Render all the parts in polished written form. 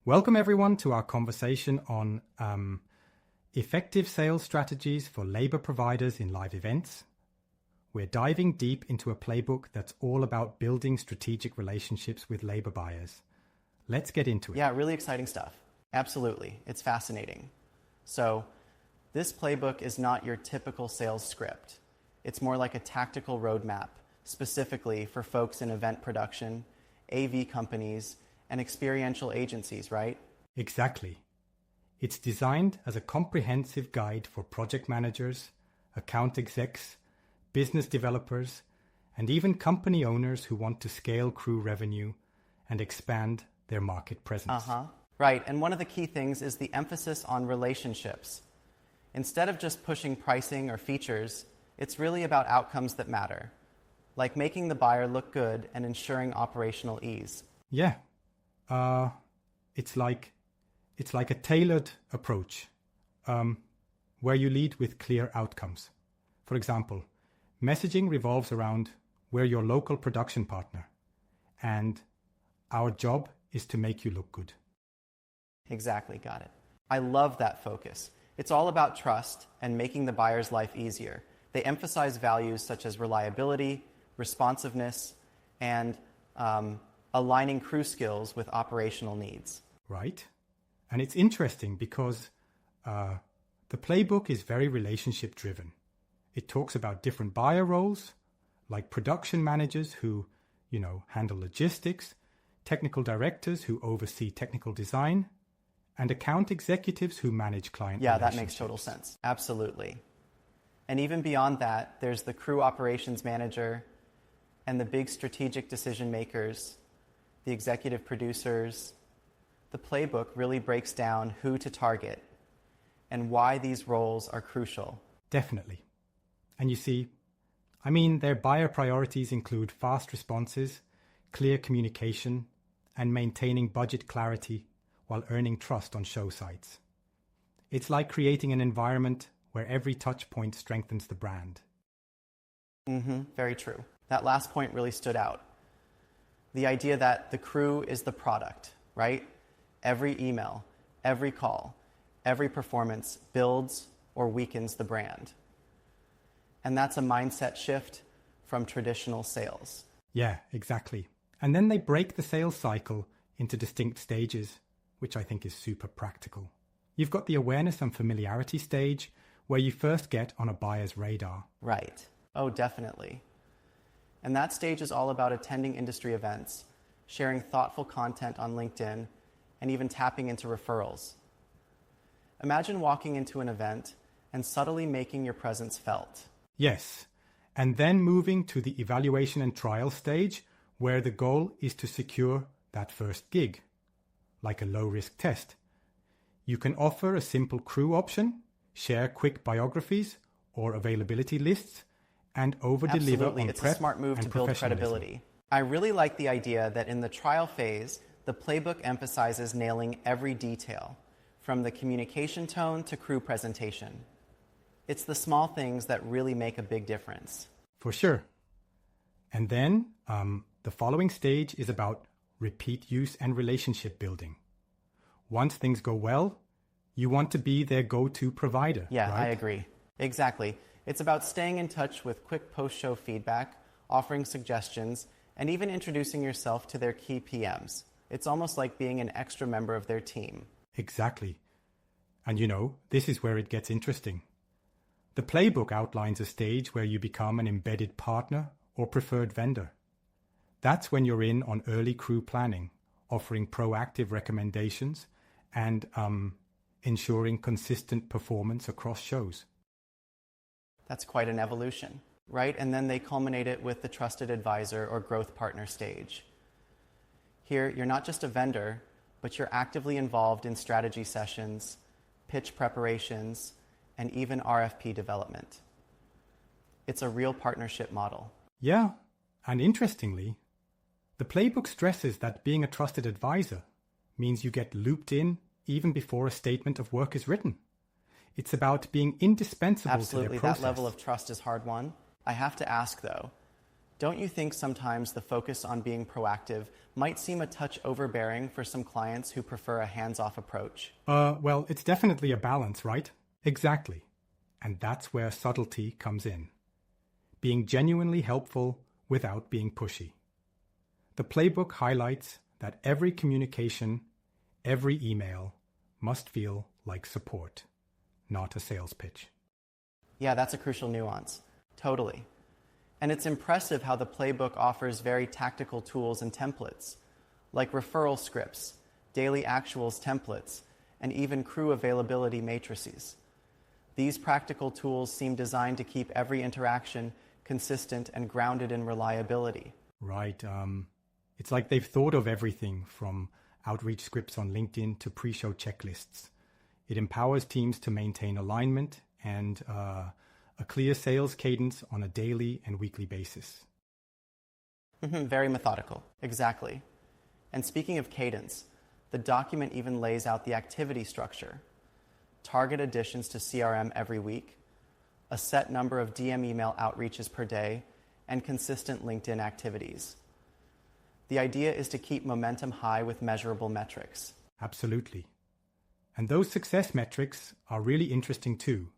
Welcome everyone to our conversation on effective sales strategies for labor providers in live events. We're diving deep into a playbook that's all about building strategic relationships with labor buyers. Let's get into it. Yeah, really exciting stuff. Absolutely. It's fascinating. So, this playbook is not your typical sales script. It's more like a tactical roadmap, specifically for folks in event production, AV companies, and experiential agencies, right? Exactly. It's designed as a comprehensive guide for project managers, account execs, business developers, and even company owners who want to scale crew revenue and expand their market presence. Right, and one of the key things is the emphasis on relationships. Instead of just pushing pricing or features, it's really about outcomes that matter, like making the buyer look good and ensuring operational ease. Yeah. It's like a tailored approach where you lead with clear outcomes. For example, messaging revolves around we're your local production partner, and our job is to make you look good. Exactly, got it. I love that focus. It's all about trust and making the buyer's life easier. They emphasize values such as reliability, responsiveness, and aligning crew skills with operational needs. Right. And it's interesting because the playbook is very relationship driven. It talks about different buyer roles, like production managers who, handle logistics, technical directors who oversee technical design, and account executives who manage client relationships. Yeah, that makes total sense. Absolutely. And even beyond that, there's the crew operations manager and the big strategic decision makers, the executive producers. The playbook really breaks down who to target and why these roles are crucial. Definitely. And you see, their buyer priorities include fast responses, clear communication, and maintaining budget clarity while earning trust on show sites. It's like creating an environment where every touch point strengthens the brand. Very true. That last point really stood out. The idea that the crew is the product, right? Every email, every call, every performance builds or weakens the brand. And that's a mindset shift from traditional sales. Yeah, exactly. And then they break the sales cycle into distinct stages, which I think is super practical. You've got the awareness and familiarity stage, where you first get on a buyer's radar. Right. Oh, definitely. And that stage is all about attending industry events, sharing thoughtful content on LinkedIn, and even tapping into referrals. Imagine walking into an event and subtly making your presence felt. Yes, and then moving to the evaluation and trial stage, where the goal is to secure that first gig, like a low-risk test. You can offer a simple crew option, share quick biographies or availability lists, and over-deliver on prep. It's a smart move to build credibility. I really like the idea that in the trial phase, the playbook emphasizes nailing every detail, from the communication tone to crew presentation. It's the small things that really make a big difference. For sure. And then the following stage is about repeat use and relationship building. Once things go well, you want to be their go-to provider. Yeah, right? I agree. Exactly. It's about staying in touch with quick post-show feedback, offering suggestions, and even introducing yourself to their key PMs. It's almost like being an extra member of their team. Exactly. And this is where it gets interesting. The playbook outlines a stage where you become an embedded partner or preferred vendor. That's when you're in on early crew planning, offering proactive recommendations and ensuring consistent performance across shows. That's quite an evolution, right? And then they culminate it with the trusted advisor or growth partner stage. Here, you're not just a vendor, but you're actively involved in strategy sessions, pitch preparations, and even RFP development. It's a real partnership model. Yeah, and interestingly, the playbook stresses that being a trusted advisor means you get looped in even before a statement of work is written. It's about being indispensable to their process. Absolutely, that level of trust is hard won. I have to ask though, Don't you think sometimes the focus on being proactive might seem a touch overbearing for some clients who prefer a hands-off approach? Well, it's definitely a balance, right? Exactly. And that's where subtlety comes in. Being genuinely helpful without being pushy. The playbook highlights that every communication, every email must feel like support, not a sales pitch. Yeah, that's a crucial nuance. Totally. And it's impressive how the playbook offers very tactical tools and templates, like referral scripts, daily actuals templates, and even crew availability matrices. These practical tools seem designed to keep every interaction consistent and grounded in reliability. Right. It's like they've thought of everything from outreach scripts on LinkedIn to pre-show checklists. It empowers teams to maintain alignment and a clear sales cadence on a daily and weekly basis. Very methodical. Exactly. And speaking of cadence, the document even lays out the activity structure. Target additions to CRM every week, a set number of DM email outreaches per day, and consistent LinkedIn activities. The idea is to keep momentum high with measurable metrics. Absolutely. And those success metrics are really interesting too,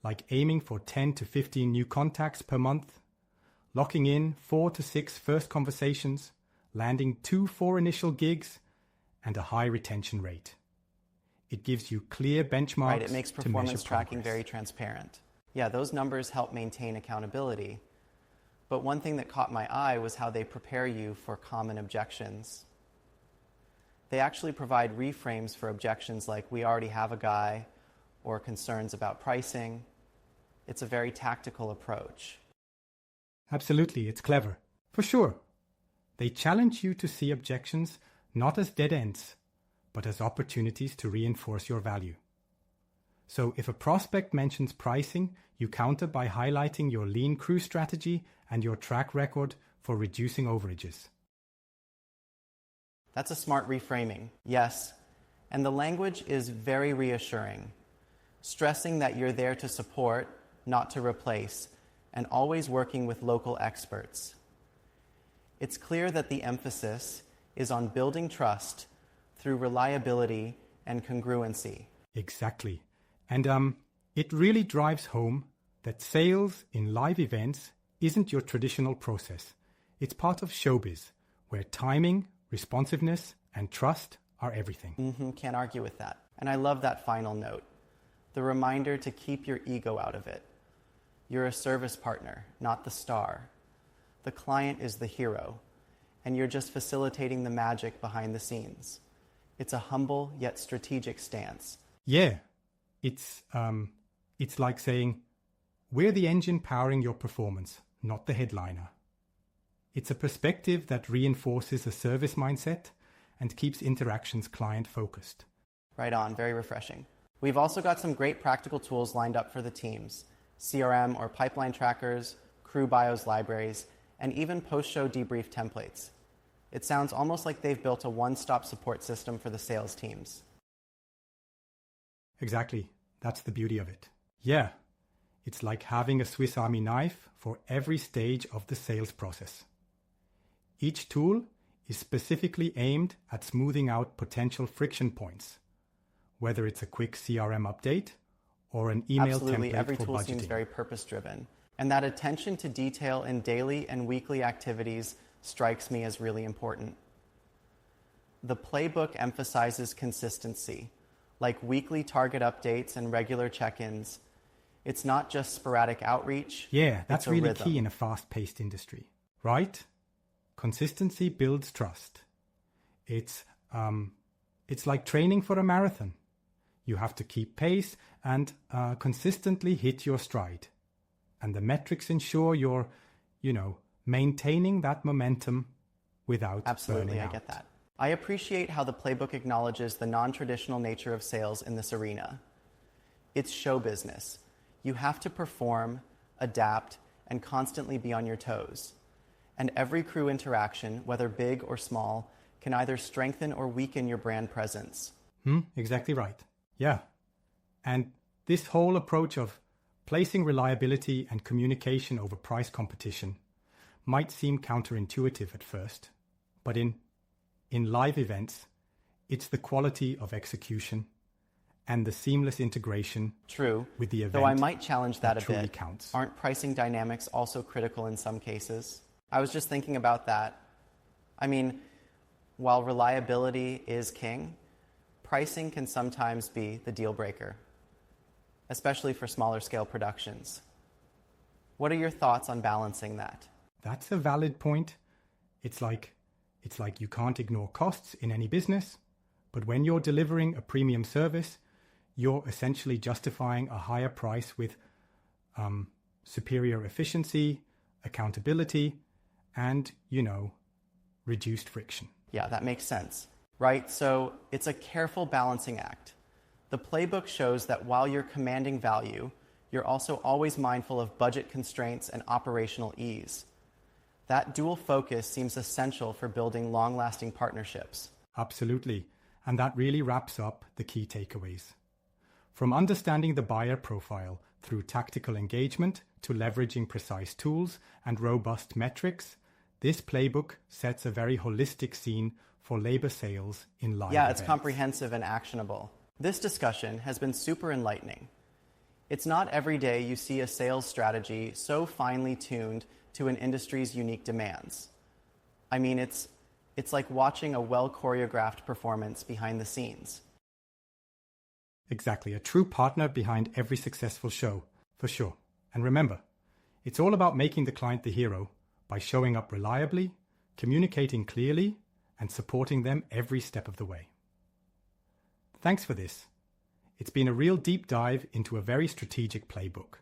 like aiming for 10 to 15 new contacts per month, locking in 4 to 6 first conversations, landing 2-4 initial gigs, and a high retention rate. It gives you clear benchmarks. Right, it makes to performance measure tracking progress. very transparent. Yeah, those numbers help maintain accountability. But one thing that caught my eye was how they prepare you for common objections. They actually provide reframes for objections like, we already have a guy, or concerns about pricing. It's a very tactical approach. Absolutely, it's clever. For sure. They challenge you to see objections not as dead ends, but as opportunities to reinforce your value. So if a prospect mentions pricing, you counter by highlighting your lean crew strategy and your track record for reducing overages. That's a smart reframing, yes. And the language is very reassuring, stressing that you're there to support, not to replace, and always working with local experts. It's clear that the emphasis is on building trust through reliability and congruency. Exactly. And it really drives home that sales in live events isn't your traditional process. It's part of showbiz, where timing, responsiveness, and trust are everything. Can't argue with that. And I love that final note, the reminder to keep your ego out of it. You're a service partner, not the star. The client is the hero, and you're just facilitating the magic behind the scenes. It's a humble yet strategic stance. Yeah, it's like saying, we're the engine powering your performance, not the headliner. It's a perspective that reinforces a service mindset and keeps interactions client-focused. Right on, very refreshing. We've also got some great practical tools lined up for the teams. CRM or pipeline trackers, crew bios libraries, and even post-show debrief templates. It sounds almost like they've built a one-stop support system for the sales teams. Exactly. That's the beauty of it. Yeah, it's like having a Swiss Army knife for every stage of the sales process. Each tool is specifically aimed at smoothing out potential friction points, whether it's a quick CRM update or an email Absolutely, template every for tool budgeting. seems very purpose-driven. And that attention to detail in daily and weekly activities strikes me as really important. The playbook emphasizes consistency, like weekly target updates and regular check-ins. It's not just sporadic outreach. Yeah, that's it's a really rhythm. key in a fast-paced industry, right? Consistency builds trust. It's like training for a marathon. You have to keep pace and consistently hit your stride. And the metrics ensure you're, maintaining that momentum without Absolutely, burning I out. get that. I appreciate how the playbook acknowledges the non-traditional nature of sales in this arena. It's show business. You have to perform, adapt, and constantly be on your toes. And every crew interaction, whether big or small, can either strengthen or weaken your brand presence. Exactly right. Yeah. And this whole approach of placing reliability and communication over price competition might seem counterintuitive at first, but in live events, it's the quality of execution and the seamless integration True, with the event. though I might challenge that a truly bit. Counts. Aren't pricing dynamics also critical in some cases? I was just thinking about that. I mean, while reliability is king, pricing can sometimes be the deal breaker, especially for smaller scale productions. What are your thoughts on balancing that? That's a valid point. It's like you can't ignore costs in any business, but when you're delivering a premium service, you're essentially justifying a higher price with superior efficiency, accountability, and, reduced friction. Yeah, that makes sense, right? So it's a careful balancing act. The playbook shows that while you're commanding value, you're also always mindful of budget constraints and operational ease. That dual focus seems essential for building long-lasting partnerships. Absolutely. And that really wraps up the key takeaways. From understanding the buyer profile through tactical engagement to leveraging precise tools and robust metrics, this playbook sets a very holistic scene for labor sales in live events. It's comprehensive and actionable. This discussion has been super enlightening. It's not every day you see a sales strategy so finely tuned to an industry's unique demands. I mean, it's like watching a well-choreographed performance behind the scenes. Exactly, a true partner behind every successful show, for sure. And remember, it's all about making the client the hero by showing up reliably, communicating clearly, and supporting them every step of the way. Thanks for this. It's been a real deep dive into a very strategic playbook.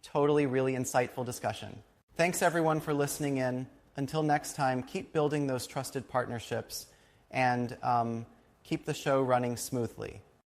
Totally, really insightful discussion. Thanks everyone for listening in. Until next time, keep building those trusted partnerships and keep the show running smoothly.